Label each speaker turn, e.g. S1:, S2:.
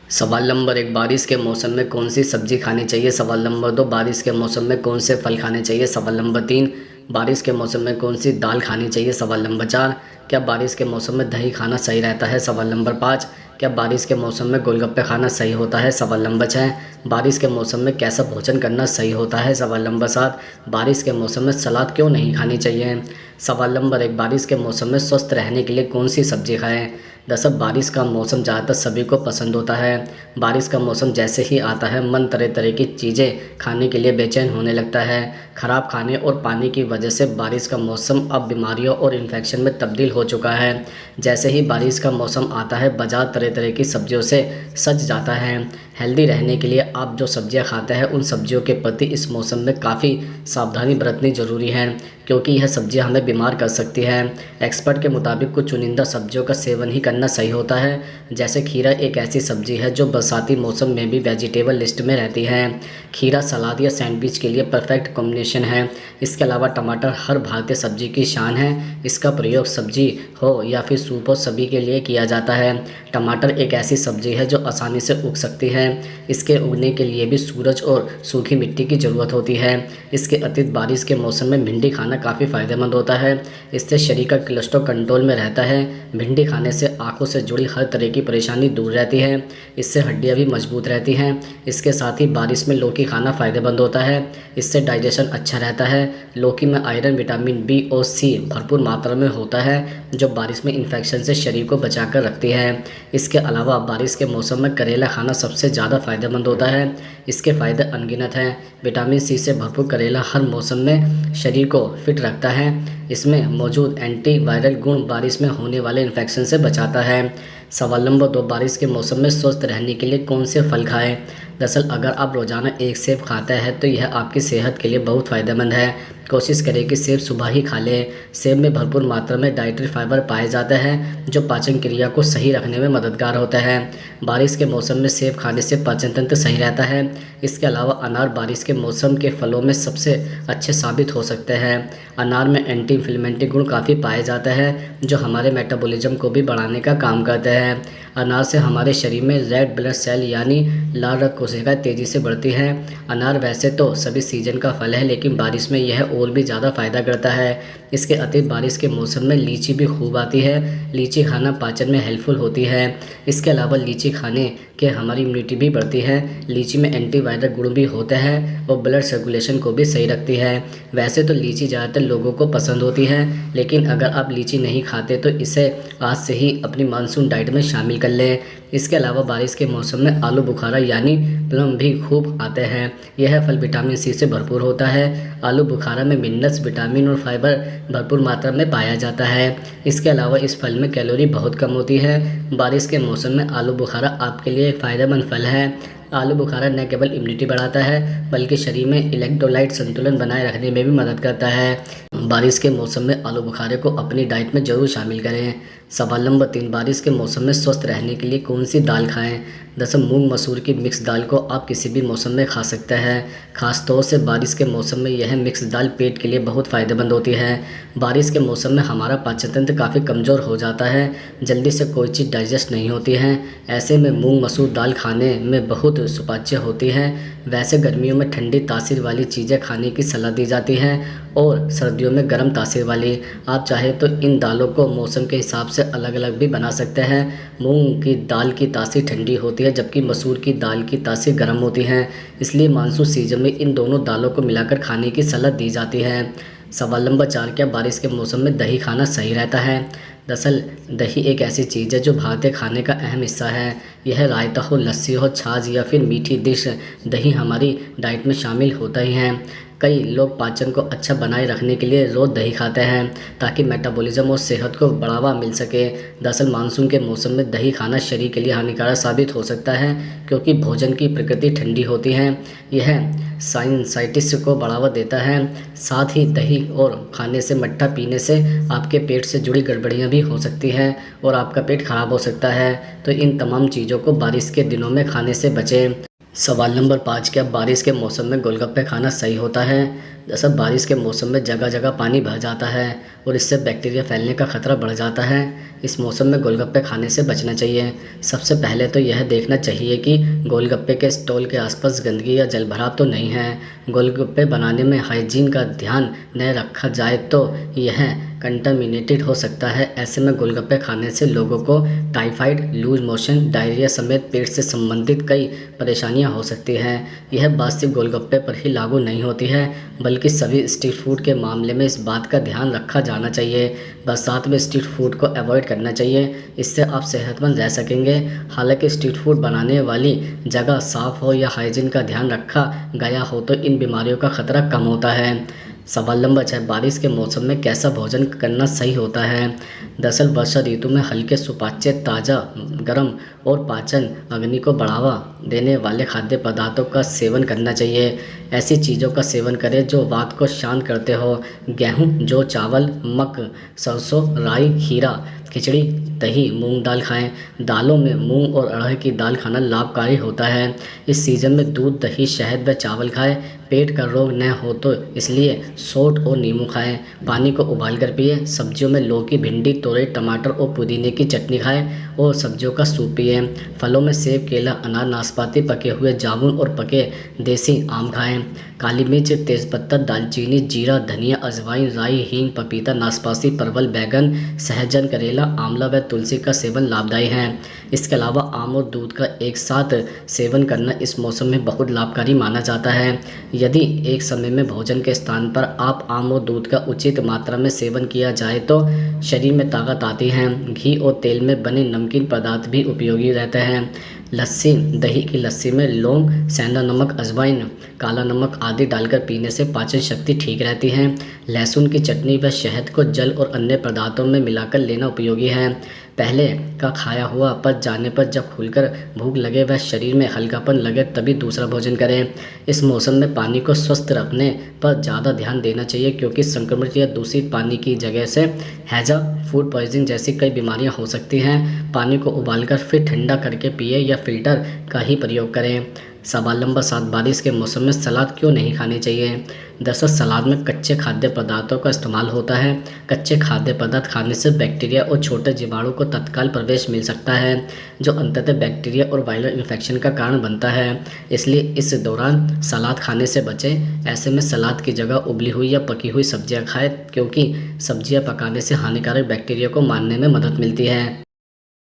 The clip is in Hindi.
S1: सवाल नंबर 1, बारिश के मौसम में कौन सी सब्जी खानी चाहिए। सवाल नंबर 2, बारिश के मौसम में कौन से फल खाने चाहिए। सवाल नंबर 3, बारिश के मौसम में कौन सी दाल खानी चाहिए। सवाल नंबर 4, क्या बारिश के मौसम में दही खाना सही रहता है। सवाल नंबर 5, क्या बारिश के मौसम में गोलगप्पे खाना सही होता है। सवाल नंबर 6, बारिश के मौसम में कैसा भोजन करना सही होता है। सवाल नंबर 7, बारिश के मौसम में सलाद क्यों नहीं खानी चाहिए। सवाल नंबर 1, बारिश के मौसम में स्वस्थ रहने के लिए कौन सी सब्जी खाएं। दरअसल बारिश का मौसम ज़्यादातर सभी को पसंद होता है। बारिश का मौसम जैसे ही आता है मन तरह तरह की चीज़ें खाने के लिए बेचैन होने लगता है। ख़राब खाने और पानी की वजह से बारिश का मौसम अब बीमारियों और इन्फेक्शन में तब्दील हो चुका है। जैसे ही बारिश का मौसम आता है बाज़ार तरह तरह की सब्जियों से सज जाता है। हेल्दी रहने के लिए आप जो सब्जियां खाते हैं उन सब्जियों के प्रति इस मौसम में काफ़ी सावधानी बरतनी ज़रूरी है, क्योंकि यह सब्जियां हमें बीमार कर सकती हैं। एक्सपर्ट के मुताबिक कुछ चुनिंदा सब्जियों का सेवन ही करना सही होता है। जैसे खीरा एक ऐसी सब्जी है जो बरसाती मौसम में भी वेजिटेबल लिस्ट में रहती है। खीरा सलाद या सैंडविच के लिए परफेक्ट कॉम्बिनेशन है। इसके अलावा टमाटर हर भारतीय सब्जी की शान है। इसका प्रयोग सब्जी हो या फिर सूप हो सभी के लिए किया जाता है। टमाटर एक ऐसी सब्जी है जो आसानी से उग सकती है। इसके उगने के लिए भी सूरज और सूखी मिट्टी की ज़रूरत होती है। इसके अतिरिक्त बारिश के मौसम में भिंडी खाना काफ़ी फ़ायदेमंद होता है। इससे शरीर का कोलेस्ट्रॉल कंट्रोल में रहता है। भिंडी खाने से आंखों से जुड़ी हर तरह की परेशानी दूर रहती है। इससे हड्डियां भी मजबूत रहती हैं। इसके साथ ही बारिश में लौकी खाना फ़ायदेमंद होता है। इससे डाइजेशन अच्छा रहता है। लौकी में आयरन, विटामिन बी और सी भरपूर मात्रा में होता है, जो बारिश में इन्फेक्शन से शरीर को बचा कर रखती है। इसके अलावा बारिश के मौसम में करेला खाना सबसे ज़्यादा फ़ायदेमंद होता है। इसके फ़ायदे अनगिनत हैं। विटामिन सी से भरपूर करेला हर मौसम में शरीर को फिट रखता है। इसमें मौजूद एंटीवायरल गुण बारिश में होने वाले इन्फेक्शन से बचाता है। सवाल नंबर 2, बारिश के मौसम में स्वस्थ रहने के लिए कौन से फल खाएं। दरअसल अगर आप रोज़ाना एक सेब खाते हैं तो यह आपकी सेहत के लिए बहुत फ़ायदेमंद है। कोशिश करें कि सेब सुबह ही खा लें। सेब में भरपूर मात्रा में डाइटरी फाइबर पाए जाते हैं, जो पाचन क्रिया को सही रखने में मददगार होता है। बारिश के मौसम में सेब खाने से पाचन तंत्र सही रहता है। इसके अलावा अनार बारिश के मौसम के फलों में सबसे अच्छे साबित हो सकते हैं। अनार में एंटी इन्फ्लेमेटरी गुण काफ़ी पाए जाते हैं, जो हमारे मेटाबॉलिज्म को भी बढ़ाने का काम करते हैं। अनार से हमारे शरीर में रेड ब्लड सेल यानी लाल रक्त कोशिकाएं तेज़ी से बढ़ती हैं। अनार वैसे तो सभी सीजन का फल है, लेकिन बारिश में यह और भी ज़्यादा फ़ायदा करता है। इसके अतिरिक्त बारिश के मौसम में लीची भी खूब आती है। लीची खाना पाचन में हेल्पफुल होती है। इसके अलावा लीची खाने के हमारी इम्यूनिटी भी बढ़ती है। लीची में एंटीवायरल गुण भी होते हैं और ब्लड सर्कुलेशन को भी सही रखती है। वैसे तो लीची ज़्यादातर लोगों को पसंद होती है, लेकिन अगर आप लीची नहीं खाते तो इसे आज से ही अपनी मानसून डाइट में शामिल कर लें। इसके अलावा बारिश के मौसम में आलू बुखारा यानी प्लम भी खूब आते हैं। यह फल विटामिन सी से भरपूर होता है। आलू बुखारा में मिनरल्स, विटामिन और फाइबर भरपूर मात्रा में पाया जाता है। इसके अलावा इस फल में कैलोरी बहुत कम होती है। बारिश के मौसम में आलू बुखारा आपके लिए एक फ़ायदेमंद फल है। आलू बुखारा न केवल इम्यूनिटी बढ़ाता है, बल्कि शरीर में इलेक्ट्रोलाइट संतुलन बनाए रखने में भी मदद करता है। बारिश के मौसम में आलू बुखारे को अपनी डाइट में ज़रूर शामिल करें। सवाल नंबर 3, बारिश के मौसम में स्वस्थ रहने के लिए कौन सी दाल खाएं। दरअसल मूंग मसूर की मिक्स दाल को आप किसी भी मौसम में खा सकते हैं। खासतौर से बारिश के मौसम में यह मिक्स दाल पेट के लिए बहुत फ़ायदेमंद होती है। बारिश के मौसम में हमारा पाचन तंत्र काफ़ी कमज़ोर हो जाता है, जल्दी से कोई चीज़ डाइजेस्ट नहीं होती है। ऐसे में मूंग मसूर दाल खाने में बहुत सुपाच्य होती है। वैसे गर्मियों में ठंडी तासीर वाली चीज़ें खाने की सलाह दी जाती है और सर्दियों में गर्म तासीर वाली। आप चाहे तो इन दालों को मौसम के हिसाब से अलग अलग भी बना सकते हैं। मूंग की दाल की तासीर ठंडी होती है, जबकि मसूर की दाल की तासीर गर्म होती है। इसलिए मानसून सीजन में इन दोनों दालों को मिलाकर खाने की सलाह दी जाती है। सवाल नंबर 4, क्या बारिश के मौसम में दही खाना सही रहता है। दरअसल दही एक ऐसी चीज़ है जो भारतीय खाने का अहम हिस्सा है। यह रायता हो, लस्सी हो, छाछ या फिर मीठी डिश, दही हमारी डाइट में शामिल होता ही है। कई लोग पाचन को अच्छा बनाए रखने के लिए रोज़ दही खाते हैं, ताकि मेटाबॉलिज्म और सेहत को बढ़ावा मिल सके। दरअसल मानसून के मौसम में दही खाना शरीर के लिए हानिकारक साबित हो सकता है, क्योंकि भोजन की प्रकृति ठंडी होती है। यह साइनसाइटिस को बढ़ावा देता है। साथ ही दही और खाने से, मट्ठा पीने से आपके पेट से जुड़ी गड़बड़ियाँ भी हो सकती हैं और आपका पेट खराब हो सकता है। तो इन तमाम चीज़ों को बारिश के दिनों में खाने से बचें। सवाल नंबर 5, क्या बारिश के मौसम में गोलगप्पे खाना सही होता है? दरअसल बारिश के मौसम में जगह जगह पानी भर जाता है और इससे बैक्टीरिया फैलने का खतरा बढ़ जाता है। इस मौसम में गोलगप्पे खाने से बचना चाहिए। सबसे पहले तो यह देखना चाहिए कि गोलगप्पे के स्टॉल के आसपास गंदगी या जल भराव तो नहीं है। गोलगप्पे बनाने में हाइजीन का ध्यान न रखा जाए तो यह कंटामिनेटेड हो सकता है। ऐसे में गोलगप्पे खाने से लोगों को टाइफाइड, लूज मोशन, डायरिया समेत पेट से संबंधित कई परेशानियां हो सकती हैं। यह बात सिर्फ गोलगप्पे पर ही लागू नहीं होती है, बल्कि सभी स्ट्रीट फूड के मामले में इस बात का ध्यान रखा जाना चाहिए। बरसात में स्ट्रीट फूड को अवॉइड करना चाहिए, इससे आप सेहतमंद रह सकेंगे। हालांकि स्ट्रीट फूड बनाने वाली जगह साफ़ हो या हाइजीन का ध्यान रखा गया हो तो इन बीमारियों का खतरा कम होता है। सवाल नंबर 6, बारिश के मौसम में कैसा भोजन करना सही होता है? दरअसल वर्षा ऋतु में हल्के सुपाच्य, ताज़ा, गर्म और पाचन अग्नि को बढ़ावा देने वाले खाद्य पदार्थों का सेवन करना चाहिए। ऐसी चीज़ों का सेवन करें जो वात को शांत करते हो। गेहूँ, जौ, चावल, मक, सरसों, राई, खीरा, खिचड़ी, दही, मूंग दाल खाएं। दालों में मूंग और अरहर की दाल खाना लाभकारी होता है। इस सीज़न में दूध, दही, शहद व चावल खाएं। पेट का रोग न हो तो इसलिए सोंठ और नींबू खाएं। पानी को उबाल कर पिए। सब्जियों में लौकी, भिंडी, तोरई, टमाटर और पुदीने की चटनी खाएं और सब्जियों का सूप पिए। फलों में सेब, केला, अनार, नाशपाती, पके हुए जामुन और पके देसी आम खाएं। काली मिर्च, तेज़पत्ता, दालचीनी, जीरा, धनिया, अजवाइन, राई, हींग, पपीता, नाशपाती, परवल, बैगन, सहजन, करेला, आंवला व तुलसी का सेवन लाभदायी है। इसके अलावा आम और दूध का एक साथ सेवन करना इस मौसम में बहुत लाभकारी माना जाता है। यदि एक समय में भोजन के स्थान पर आप आम और दूध का उचित मात्रा में सेवन किया जाए तो शरीर में ताकत आती है। घी और तेल में बने नमकीन पदार्थ भी उपयोगी रहते हैं। लस्सी, दही की लस्सी में लौंग, सेंधा नमक, अजवाइन, काला नमक आदि डालकर पीने से पाचन शक्ति ठीक रहती है। लहसुन की चटनी व शहद को जल और अन्य पदार्थों में मिलाकर लेना उपयोगी है। पहले का खाया हुआ पच जाने पर जब खुलकर भूख लगे व शरीर में हल्कापन लगे तभी दूसरा भोजन करें। इस मौसम में पानी को स्वस्थ रखने पर ज़्यादा ध्यान देना चाहिए, क्योंकि संक्रमित या दूषित पानी की जगह से हैजा, फूड पॉइजनिंग जैसी कई बीमारियां हो सकती हैं। पानी को उबालकर फिर ठंडा करके पिए या फिल्टर का ही प्रयोग करें। सवाल नंबर 7, बारिश के मौसम में सलाद क्यों नहीं खानी चाहिए? दरअसल सलाद में कच्चे खाद्य पदार्थों का इस्तेमाल होता है। कच्चे खाद्य पदार्थ खाने से बैक्टीरिया और छोटे जीवाणु को तत्काल प्रवेश मिल सकता है, जो अंततः बैक्टीरिया और वायरल इन्फेक्शन का कारण बनता है। इसलिए इस दौरान सलाद खाने से बचें। ऐसे में सलाद की जगह उबली हुई या पकी हुई सब्जियां खाएं, क्योंकि सब्जियां पकाने से हानिकारक बैक्टीरिया को मारने में मदद मिलती है।